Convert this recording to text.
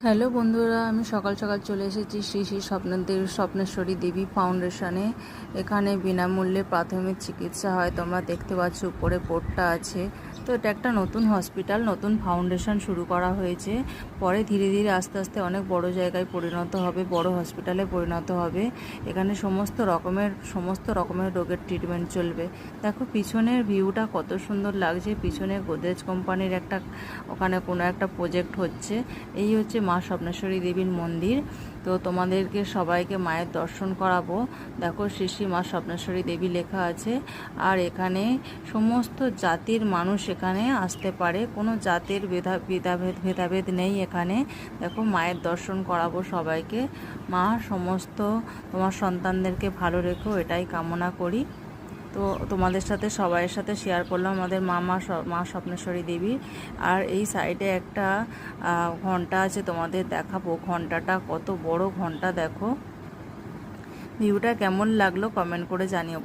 Hello বন্ধুরা, আমি সকাল সকাল চলে এসেছি শ্রী শ্রী স্বপ্নেশ্বরী দেবী ফাউন্ডেশনে। এখানে বিনামূল্যে প্রাথমিক চিকিৎসা হয়। তোমরা দেখতে পাচ্ছ উপরে বোর্ডটা আছে। তো এটা একটা নতুন হসপিটাল, নতুন ফাউন্ডেশন শুরু করা হয়েছে। পরে ধীরে ধীরে আস্তে আস্তে অনেক বড় জায়গায় পরিণত হবে, বড় হসপিটালে পরিণত হবে। এখানে সমস্ত রকমের রোগের ট্রিটমেন্ট চলবে। দেখো পিছনের ভিউটা কত সুন্দর লাগছে। পিছনে গোদরেজ কোম্পানির ওখানে কোনো একটা প্রজেক্ট হচ্ছে। এই হচ্ছে মা স্বপ্নেশ্বরী দেবীর মন্দির। তো তোমাদেরকে সবাইকে মায়ের দর্শন করাবো। দেখো শ্রী শ্রী মা স্বপ্নেশ্বরী দেবী লেখা আছে। আর এখানে সমস্ত জাতির মানুষ এখানে আসতে পারে, কোনো জাতের ভেদাভেদ নেই এখানে। দেখো মায়ের দর্শন করাবো সবাইকে। মা সমস্ত তোমার সন্তানদেরকে ভালো রেখো, এটাই কামনা করি। তো তোমাদের সাথে সবাইয়ের সাথে শেয়ার করলাম আমাদের মা স্বপ্নেশ্বরী দেবী। আর এই সাইডে একটা ঘন্টা আছে, তোমাদের দেখাবো ঘন্টাটা কত বড় ঘন্টা। দেখো ভিউটা কেমন লাগলো কমেন্ট করে জানিও।